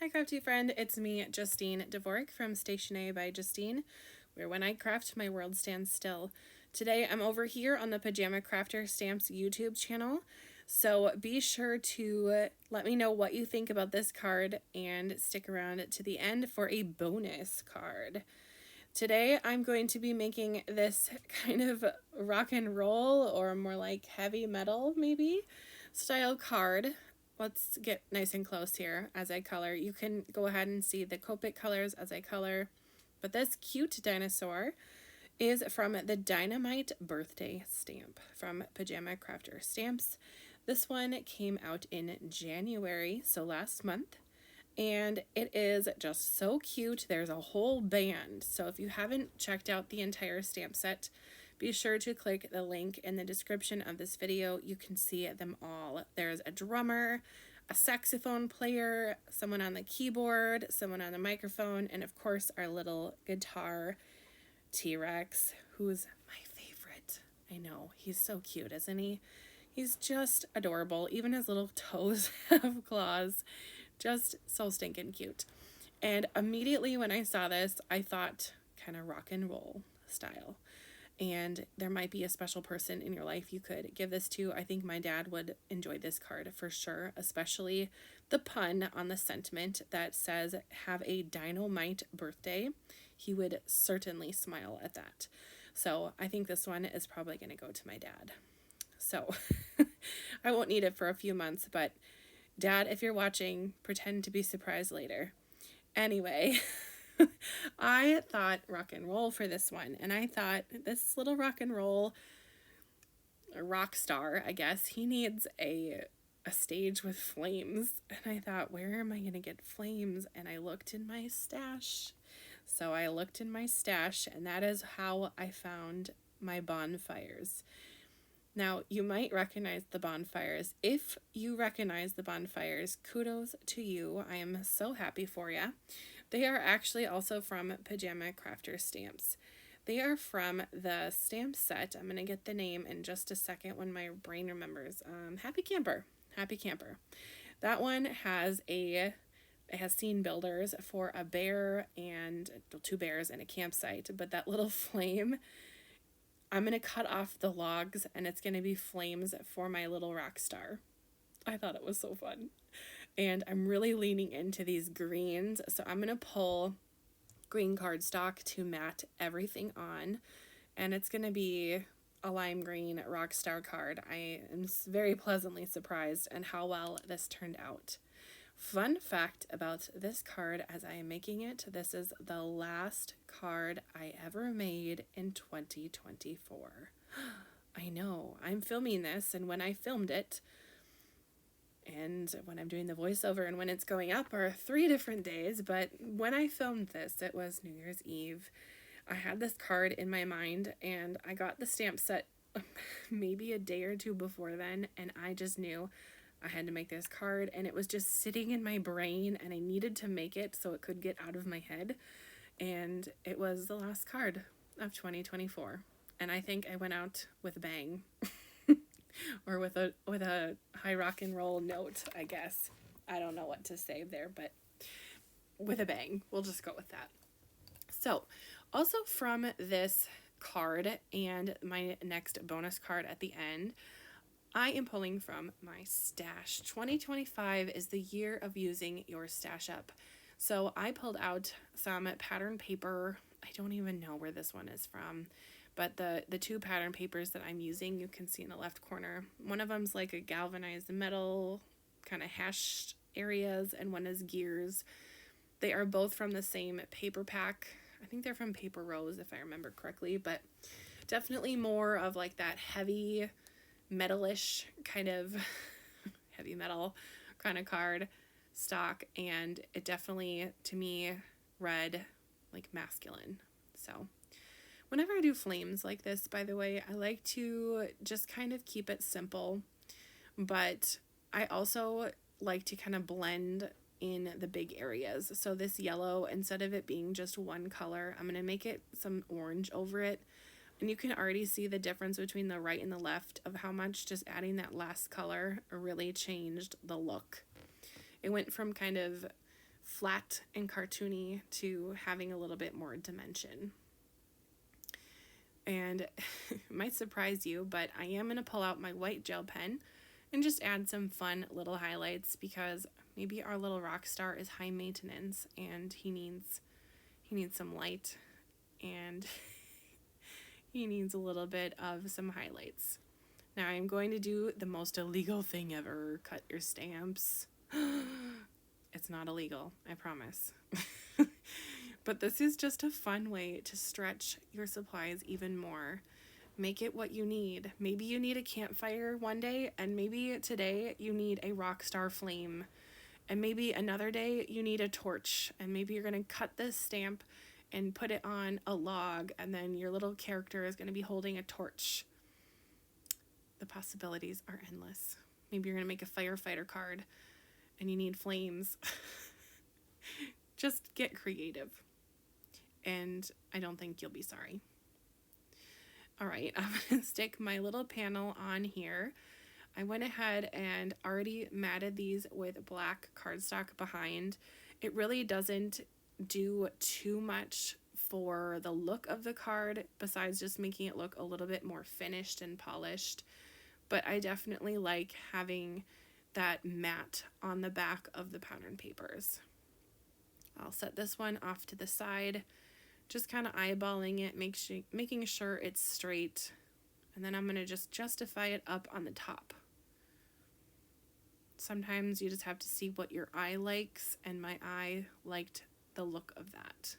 Hi crafty friend, it's me, Justine Dvorak from Station A by Justine, where when I craft my world stands still. Today I'm over here on the Pajama Crafter Stamps YouTube channel, so be sure to let me know what you think about this card and stick around to the end for a bonus card. Today I'm going to be making this kind of rock and roll, or more like heavy metal maybe, style card. Let's get nice and close here as I color. You can go ahead and see the Copic colors as I color. But this cute dinosaur is from the Dinomite birthday stamp from Pajama Crafter Stamps. This one came out in January, so last month. And it is just so cute. There's a whole band. So if you haven't checked out the entire stamp set, be sure to click the link in the description of this video. You can see them all. There's a drummer, a saxophone player, someone on the keyboard, someone on the microphone, and of course our little guitar T-Rex, who's my favorite. I know, he's so cute, isn't he? He's just adorable. Even his little toes have claws. Just so stinking cute. And immediately when I saw this, I thought kind of rock and roll style. And there might be a special person in your life you could give this to. I think my dad would enjoy this card for sure, especially the pun on the sentiment that says, have a Dinomite birthday. He would certainly smile at that. So I think this one is probably going to go to my dad. So I won't need it for a few months, but Dad, if you're watching, pretend to be surprised later. Anyway, I thought rock and roll for this one, and I thought this little rock and roll rock star, I guess, he needs a stage with flames. And I thought, where am I going to get flames? And I looked in my stash. So I looked in my stash, and that is how I found my bonfires. Now, you might recognize the bonfires. If you recognize the bonfires, kudos to you. I am so happy for you. They are actually also from Pajama Crafter Stamps. They are from the stamp set. I'm going to get the name in just a second when my brain remembers. Happy Camper. Happy Camper. That one has it has scene builders for a bear and two bears and a campsite, but that little flame, I'm going to cut off the logs and it's going to be flames for my little rock star. I thought it was so fun. And I'm really leaning into these greens. So I'm going to pull green cardstock to mat everything on. And it's going to be a lime green rock star card. I am very pleasantly surprised at how well this turned out. Fun fact about this card as I am making it, this is the last card I ever made in 2024. I know, I'm filming this, and when I filmed it, and when I'm doing the voiceover and when it's going up are 3 different days, but when I filmed this, it was New Year's Eve. I had this card in my mind, and I got the stamp set maybe a day or 2 before then, and I just knew I had to make this card, and it was just sitting in my brain, and I needed to make it so it could get out of my head. And it was the last card of 2024, and I think I went out with a bang. Or with a high rock and roll note, I guess. I don't know what to say there, but with a bang. We'll just go with that. So, also from this card and my next bonus card at the end, I am pulling from my stash. 2025 is the year of using your stash up. So I pulled out some pattern paper. I don't even know where this one is from, but the 2 pattern papers that I'm using, you can see in the left corner. One of them's like a galvanized metal, kind of hashed areas, and one is gears. They are both from the same paper pack. I think they're from Paper Rose, if I remember correctly, but definitely more of like that heavy metalish kind of heavy metal kind of card stock, and it definitely to me read like masculine. So whenever I do flames like this, by the way, I like to just kind of keep it simple, but I also like to kind of blend in the big areas. So this yellow, instead of it being just one color, I'm going to make it some orange over it. And you can already see the difference between the right and the left of how much just adding that last color really changed the look. It went from kind of flat and cartoony to having a little bit more dimension. And it might surprise you, but I am going to pull out my white gel pen and just add some fun little highlights, because maybe our little rock star is high maintenance and he needs some light, and he needs a little bit of some highlights. Now I'm going to do the most illegal thing ever, cut your stamps. It's not illegal, I promise. But this is just a fun way to stretch your supplies even more. Make it what you need. Maybe you need a campfire one day, and maybe today you need a rock star flame. And maybe another day you need a torch, and maybe you're going to cut this stamp and put it on a log, and then your little character is going to be holding a torch. The possibilities are endless. Maybe you're going to make a firefighter card and you need flames. Just get creative, and I don't think you'll be sorry. All right, I'm going to stick my little panel on here. I went ahead and already matted these with black cardstock behind. It really doesn't do too much for the look of the card, besides just making it look a little bit more finished and polished. But I definitely like having that matte on the back of the pattern papers. I'll set this one off to the side, just kind of eyeballing it, making sure it's straight. And then I'm going to just justify it up on the top. Sometimes you just have to see what your eye likes, and my eye liked the look of that.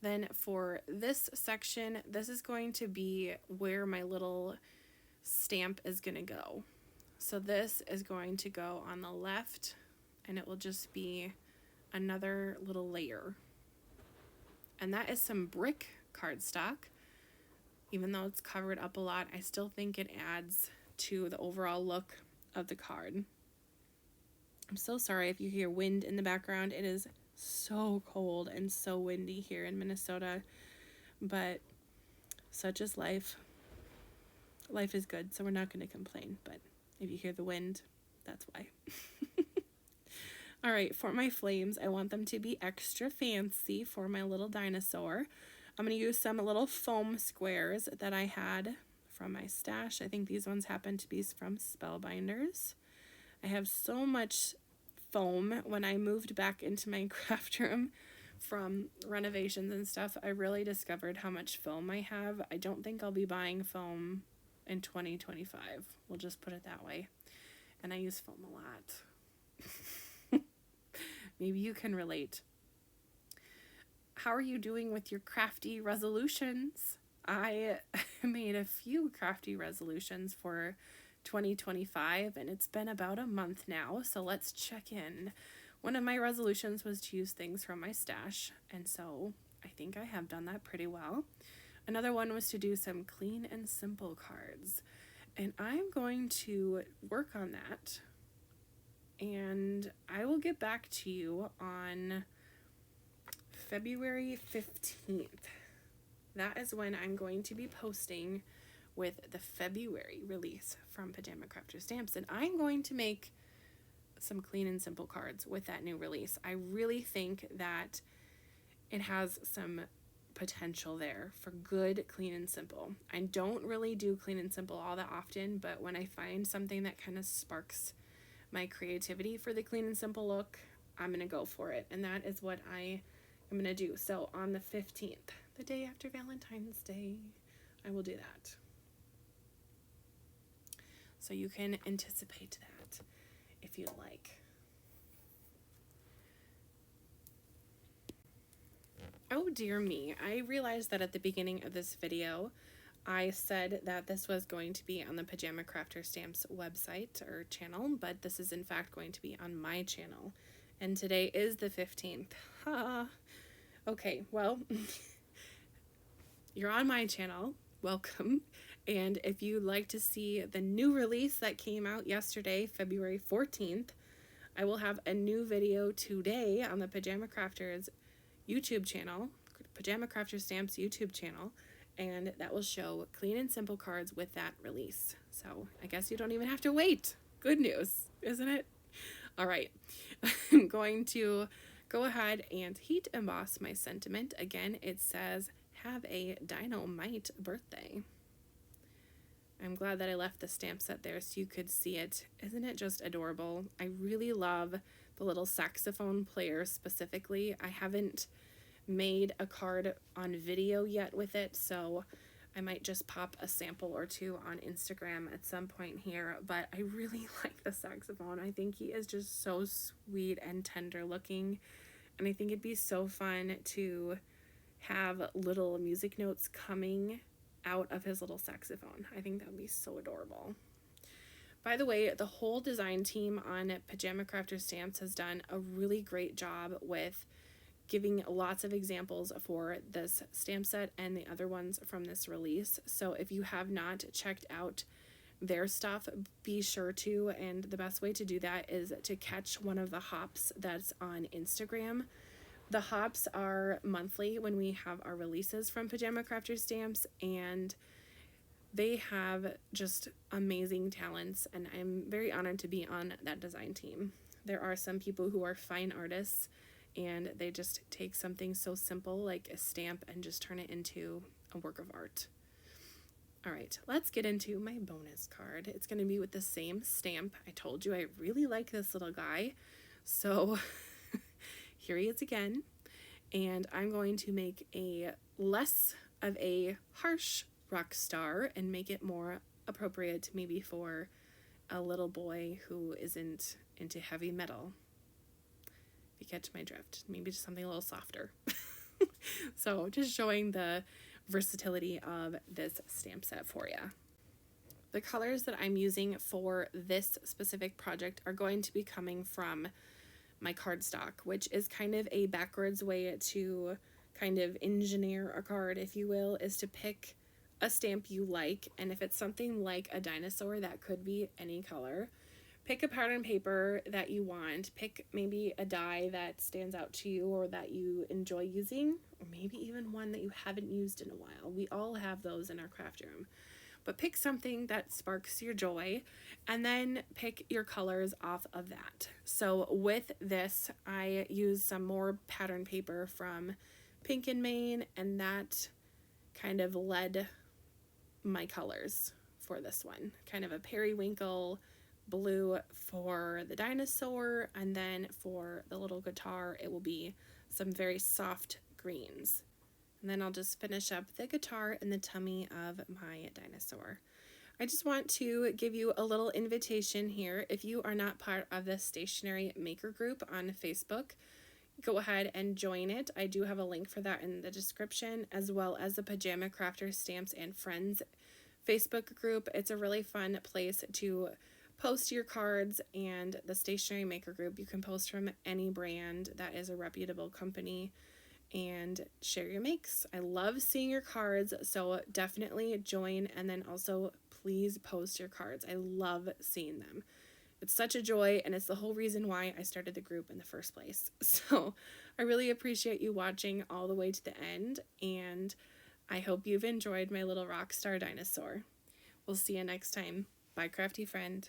Then for this section, this is going to be where my little stamp is going to go. So this is going to go on the left, and it will just be another little layer. And that is some brick cardstock. Even though it's covered up a lot, I still think it adds to the overall look of the card. I'm so sorry if you hear wind in the background. It is so cold and so windy here in Minnesota, but such is life. Life is good, so we're not going to complain, but if you hear the wind, that's why. All right, for my flames, I want them to be extra fancy for my little dinosaur. I'm going to use some little foam squares that I had from my stash. I think these ones happen to be from Spellbinders. I have so much foam. When I moved back into my craft room from renovations and stuff, I really discovered how much foam I have. I don't think I'll be buying foam in 2025. We'll just put it that way. And I use foam a lot. Maybe you can relate. How are you doing with your crafty resolutions? I made a few crafty resolutions for 2025, and it's been about a month now, so let's check in. One of my resolutions was to use things from my stash, and so I think I have done that pretty well. Another one was to do some clean and simple cards, and I'm going to work on that, and I will get back to you on February 15th. That is when I'm going to be posting with the February release from Pajama Crafter Stamps, and I'm going to make some clean and simple cards with that new release. I really think that it has some potential there for good clean and simple. I don't really do clean and simple all that often, but when I find something that kind of sparks my creativity for the clean and simple look, I'm going to go for it, and that is what I am going to do. So on the 15th, the day after Valentine's Day, I will do that. So you can anticipate that if you'd like. Oh dear me, I realized that at the beginning of this video, I said that this was going to be on the Pajama Crafter Stamps website or channel, but this is in fact going to be on my channel. And today is the 15th. Okay, well, you're on my channel. Welcome. And if you'd like to see the new release that came out yesterday, February 14th, I will have a new video today on the Pajama Crafters YouTube channel, Pajama Crafter Stamps YouTube channel, and that will show clean and simple cards with that release. So I guess you don't even have to wait. Good news, isn't it? All right, I'm going to go ahead and heat emboss my sentiment. Again, it says, have a Dinomite birthday. I'm glad that I left the stamp set there so you could see it. Isn't it just adorable? I really love the little saxophone player specifically. I haven't made a card on video yet with it, so I might just pop a sample or two on Instagram at some point here, but I really like the saxophone. I think he is just so sweet and tender looking, and I think it'd be so fun to have little music notes coming out of his little saxophone. I think that would be so adorable. By the way, the whole design team on Pajama Crafter Stamps has done a really great job with giving lots of examples for this stamp set and the other ones from this release. So if you have not checked out their stuff, be sure to, and the best way to do that is to catch one of the hops that's on Instagram. The hops are monthly when we have our releases from Pajama Crafter Stamps, and they have just amazing talents, and I'm very honored to be on that design team. There are some people who are fine artists, and they just take something so simple like a stamp and just turn it into a work of art. All right, let's get into my bonus card. It's going to be with the same stamp. I told you I really like this little guy, so here he is again, and I'm going to make a less of a harsh rock star and make it more appropriate maybe for a little boy who isn't into heavy metal. If you catch my drift, maybe just something a little softer. So just showing the versatility of this stamp set for you. The colors that I'm using for this specific project are going to be coming from my cardstock, which is kind of a backwards way to kind of engineer a card, if you will, is to pick a stamp you like, and if it's something like a dinosaur, that could be any color. Pick a pattern paper that you want, pick maybe a die that stands out to you or that you enjoy using, or maybe even one that you haven't used in a while. We all have those in our craft room. But pick something that sparks your joy, and then pick your colors off of that. So with this, I use some more pattern paper from Pink and Maine, and that kind of led my colors for this one. Kind of a periwinkle blue for the dinosaur, and then for the little guitar, it will be some very soft greens. And then I'll just finish up the guitar and the tummy of my dinosaur. I just want to give you a little invitation here. If you are not part of the Stationery Maker group on Facebook, go ahead and join it. I do have a link for that in the description, as well as the Pajama Crafter Stamps and Friends Facebook group. It's a really fun place to post your cards, and the Stationery Maker group, you can post from any brand that is a reputable company and share your makes. I love seeing your cards, so definitely join, and then also please post your cards. I love seeing them. It's such a joy, and it's the whole reason why I started the group in the first place. So I really appreciate you watching all the way to the end, and I hope you've enjoyed my little rock star dinosaur. We'll see you next time. Bye, crafty friend.